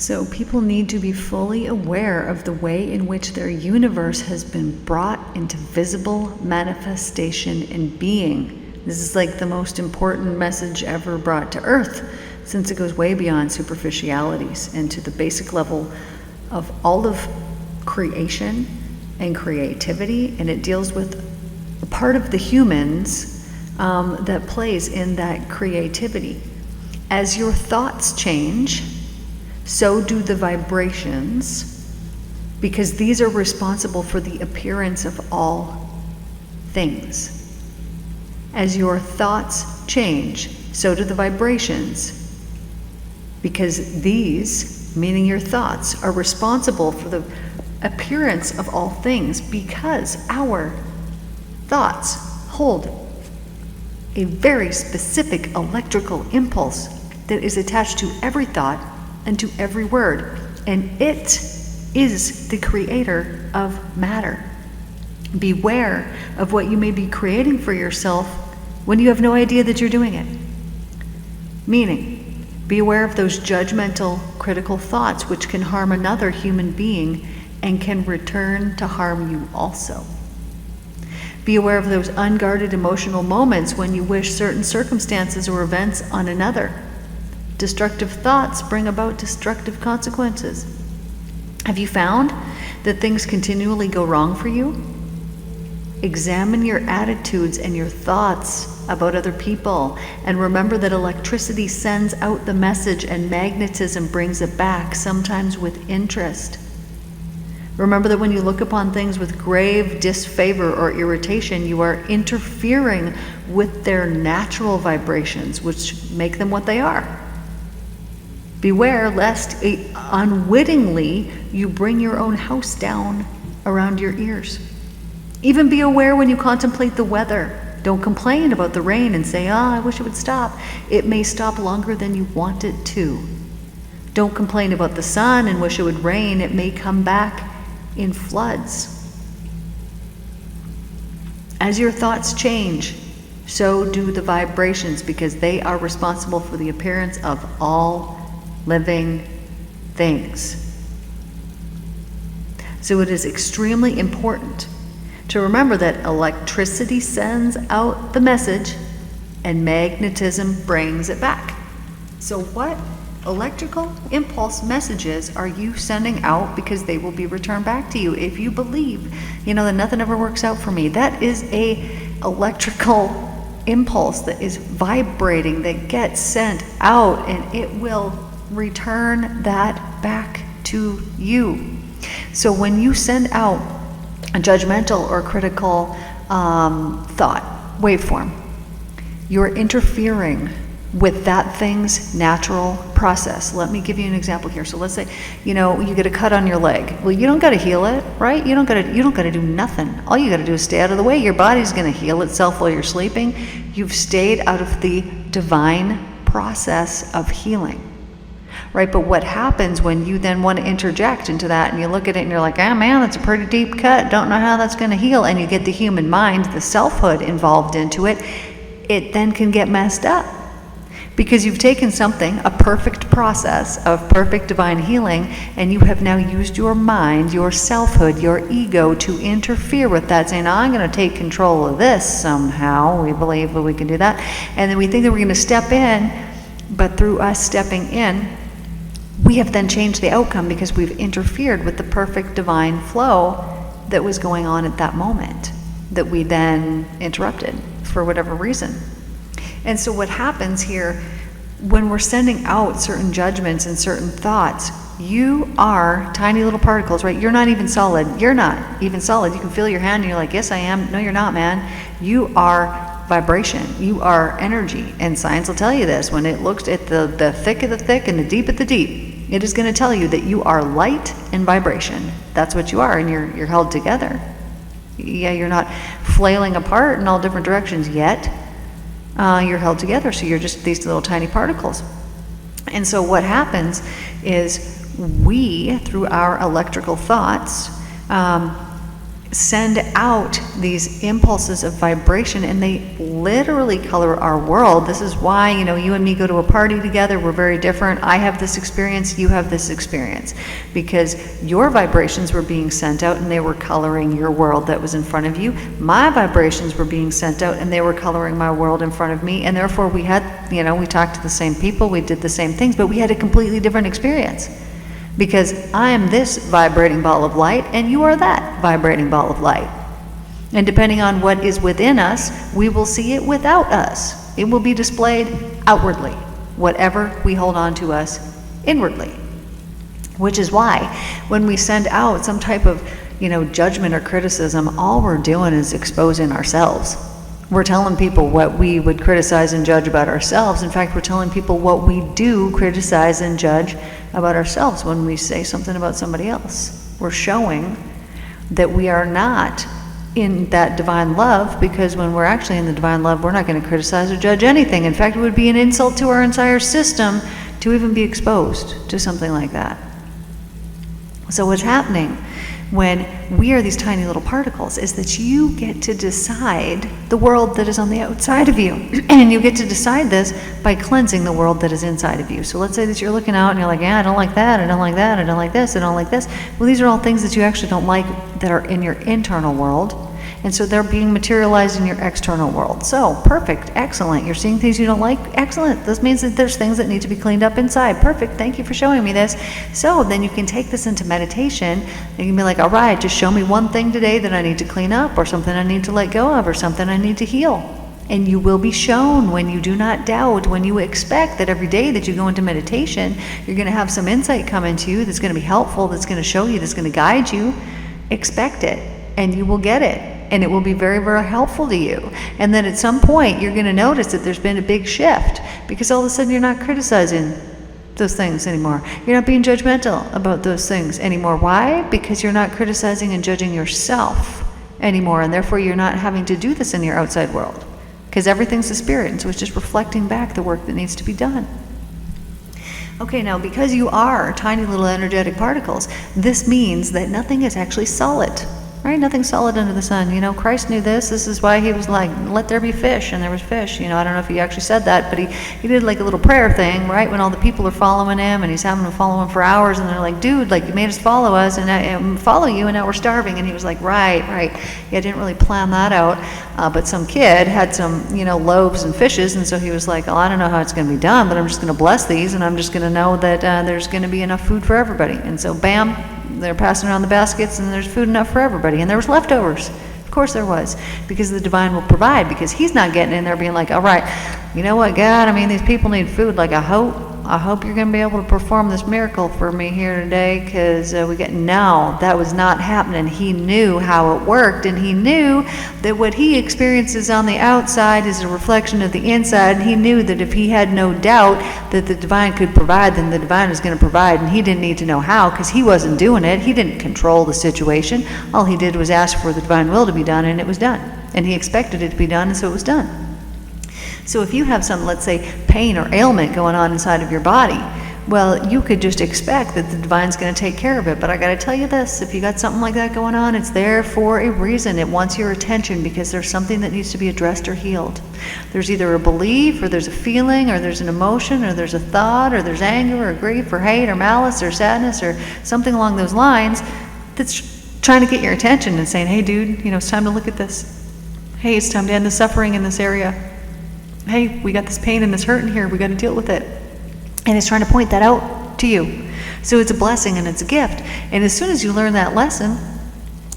So people need to be fully aware of the way in which their universe has been brought into visible manifestation and being. This is like the most important message ever brought to Earth, since it goes way beyond superficialities and to the basic level of all of creation and creativity, and it deals with a part of the humans that plays in that creativity. As your thoughts change, so do the vibrations, because these are responsible for the appearance of all things. As your thoughts change, so do the vibrations, because these, meaning your thoughts, are responsible for the appearance of all things, because our thoughts hold a very specific electrical impulse that is attached to every thought and to every word, and it is the creator of matter. Beware of what you may be creating for yourself when you have no idea that you're doing it. Meaning, be aware of those judgmental, critical thoughts which can harm another human being and can return to harm you also. Be aware of those unguarded emotional moments when you wish certain circumstances or events on another. Destructive thoughts bring about destructive consequences. Have you found that things continually go wrong for you? Examine your attitudes and your thoughts about other people, and remember that electricity sends out the message and magnetism brings it back, sometimes with interest. Remember that when you look upon things with grave disfavor or irritation, you are interfering with their natural vibrations, which make them what they are. Beware lest unwittingly you bring your own house down around your ears. Even be aware when you contemplate the weather. Don't complain about the rain and say, I wish it would stop. It may stop longer than you want it to. Don't complain about the sun and wish it would rain. It may come back in floods. As your thoughts change, so do the vibrations, because they are responsible for the appearance of all living things. So it is extremely important to remember that electricity sends out the message and magnetism brings it back. So what electrical impulse messages are you sending out, because they will be returned back to you if you believe, that nothing ever works out for me? That is a electrical impulse that is vibrating, that gets sent out, and it will return that back to you. So when you send out a judgmental or critical thought waveform, you're interfering with that thing's natural process. Let me give you an example here. So let's say, you get a cut on your leg. Well, you don't got to heal it, right? You don't got to do nothing. All you got to do is stay out of the way. Your body's going to heal itself while you're sleeping. You've stayed out of the divine process of healing. Right, but what happens when you then want to interject into that, and you look at it and you're like, man, that's a pretty deep cut, don't know how that's going to heal, and you get the human mind, the selfhood involved into it, it then can get messed up. Because you've taken something, a perfect process of perfect divine healing, and you have now used your mind, your selfhood, your ego to interfere with that, saying, I'm going to take control of this somehow. We believe that we can do that. And then we think that we're going to step in, but through us stepping in, we have then changed the outcome, because we've interfered with the perfect divine flow that was going on at that moment, that we then interrupted for whatever reason. And so what happens here, when we're sending out certain judgments and certain thoughts, you are tiny little particles, right? You're not even solid. You're not even solid. You can feel your hand and you're like, yes, I am. No, you're not, man. You are vibration. You are energy. And science will tell you this. When it looks at the thick of the thick and the deep of the deep, it is going to tell you that you are light and vibration. That's what you are, and you're held together. Yeah, you're not flailing apart in all different directions yet. You're held together, so you're just these little tiny particles. And so what happens is we, through our electrical thoughts, send out these impulses of vibration, and they literally color our world. This is why, you and me go to a party together. We're very different. I have this experience, you have this experience, because your vibrations were being sent out and they were coloring your world that was in front of you. My vibrations were being sent out and they were coloring my world in front of me, and therefore we had, we talked to the same people, we did the same things, but we had a completely different experience. Because I am this vibrating ball of light and you are that vibrating ball of light. And depending on what is within us, we will see it without us. It will be displayed outwardly, whatever we hold on to us inwardly. Which is why when we send out some type of, judgment or criticism, all we're doing is exposing ourselves. We're telling people what we would criticize and judge about ourselves. In fact, we're telling people what we do criticize and judge about ourselves when we say something about somebody else. We're showing that we are not in that divine love, because when we're actually in the divine love, we're not going to criticize or judge anything. In fact, it would be an insult to our entire system to even be exposed to something like that. So what's happening when we are these tiny little particles is that you get to decide the world that is on the outside of you. And you get to decide this by cleansing the world that is inside of you. So let's say that you're looking out and you're like, yeah, I don't like that, I don't like that, I don't like this, I don't like this. Well, these are all things that you actually don't like that are in your internal world. And so they're being materialized in your external world. So, perfect, excellent. You're seeing things you don't like, excellent. This means that there's things that need to be cleaned up inside. Perfect, thank you for showing me this. So then you can take this into meditation, and you can be like, all right, just show me one thing today that I need to clean up, or something I need to let go of, or something I need to heal. And you will be shown when you do not doubt, when you expect that every day that you go into meditation, you're going to have some insight come into you that's going to be helpful, that's going to show you, that's going to guide you. Expect it, and you will get it. And it will be very, very helpful to you. And then at some point, you're going to notice that there's been a big shift, because all of a sudden you're not criticizing those things anymore. You're not being judgmental about those things anymore. Why? Because you're not criticizing and judging yourself anymore, and therefore you're not having to do this in your outside world, because everything's a spirit, and so it's just reflecting back the work that needs to be done. Okay, now because you are tiny little energetic particles, this means that nothing is actually solid. Right? Nothing's solid under the sun. Christ knew this. This is why he was like, let there be fish, and there was fish. I don't know if he actually said that, but he did like a little prayer thing, right? When all the people are following him, and he's having them follow him for hours, and they're like, dude, like you made us follow us, and follow you, and now we're starving. And he was like, right. Yeah, I didn't really plan that out. But some kid had some, loaves and fishes, and so he was like, I don't know how it's going to be done, but I'm just going to bless these, and I'm just going to know that there's going to be enough food for everybody. And so bam, they're passing around the baskets, and there's food enough for everybody. And there was leftovers. Of course there was, because the divine will provide, because he's not getting in there being like, all right, you know what, God, these people need food. Like, I hope you're going to be able to perform this miracle for me here today, because no, that was not happening. He knew how it worked, and he knew that what he experiences on the outside is a reflection of the inside, and he knew that if he had no doubt that the divine could provide, then the divine was going to provide, and he didn't need to know how, because he wasn't doing it. He didn't control the situation. All he did was ask for the divine will to be done, and it was done. And he expected it to be done, and so it was done. So if you have some, let's say, pain or ailment going on inside of your body, well, you could just expect that the divine's going to take care of it. But I got to tell you this, if you got something like that going on, it's there for a reason. It wants your attention, because there's something that needs to be addressed or healed. There's either a belief, or there's a feeling, or there's an emotion, or there's a thought, or there's anger, or grief, or hate, or malice, or sadness, or something along those lines that's trying to get your attention and saying, hey, dude, it's time to look at this. Hey, it's time to end the suffering in this area. Hey, we got this pain and this hurt in here, we got to deal with it. And it's trying to point that out to you. So it's a blessing and it's a gift. And as soon as you learn that lesson,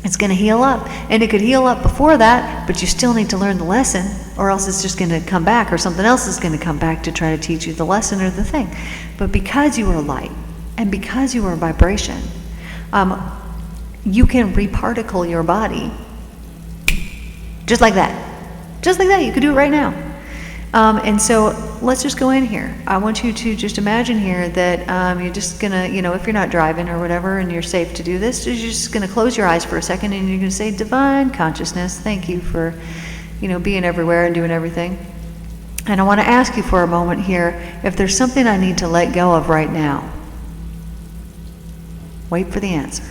it's going to heal up. And it could heal up before that, but you still need to learn the lesson, or else it's just going to come back, or something else is going to come back to try to teach you the lesson or the thing. But because you are light, and because you are vibration, you can reparticle your body just like that. Just like that, you could do it right now. And so let's just go in here. I want you to just imagine here that you're just going to, if you're not driving or whatever and you're safe to do this, you're just going to close your eyes for a second, and you're going to say, Divine Consciousness, thank you for, being everywhere and doing everything. And I want to ask you for a moment here, if there's something I need to let go of right now. Wait for the answer.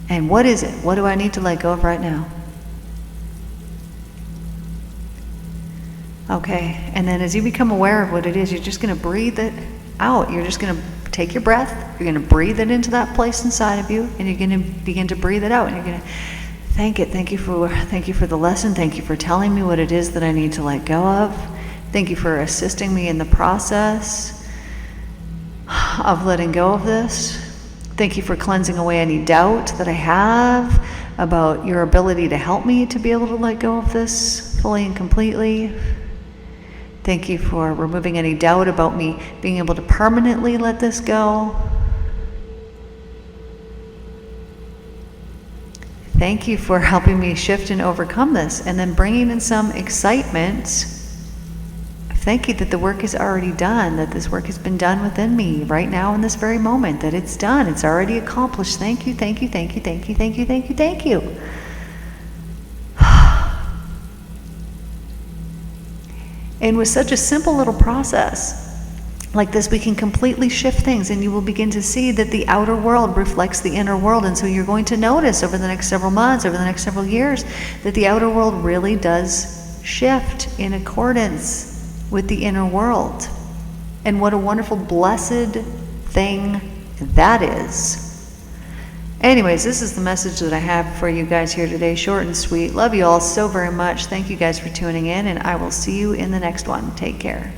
And what is it? What do I need to let go of right now? Okay, and then as you become aware of what it is, you're just going to breathe it out. You're just going to take your breath, you're going to breathe it into that place inside of you, and you're going to begin to breathe it out. And you're going to thank it. Thank you for the lesson. Thank you for telling me what it is that I need to let go of. Thank you for assisting me in the process of letting go of this. Thank you for cleansing away any doubt that I have about your ability to help me to be able to let go of this fully and completely. Thank you for removing any doubt about me being able to permanently let this go. Thank you for helping me shift and overcome this, and then bringing in some excitement. Thank you that the work is already done, that this work has been done within me right now in this very moment, that it's done, it's already accomplished. Thank you, thank you, thank you, thank you, thank you, thank you, thank you. And with such a simple little process like this, we can completely shift things, and you will begin to see that the outer world reflects the inner world. And so you're going to notice over the next several months, over the next several years, that the outer world really does shift in accordance with the inner world. And what a wonderful, blessed thing that is. Anyways, this is the message that I have for you guys here today, short and sweet. Love you all so very much. Thank you guys for tuning in, and I will see you in the next one. Take care.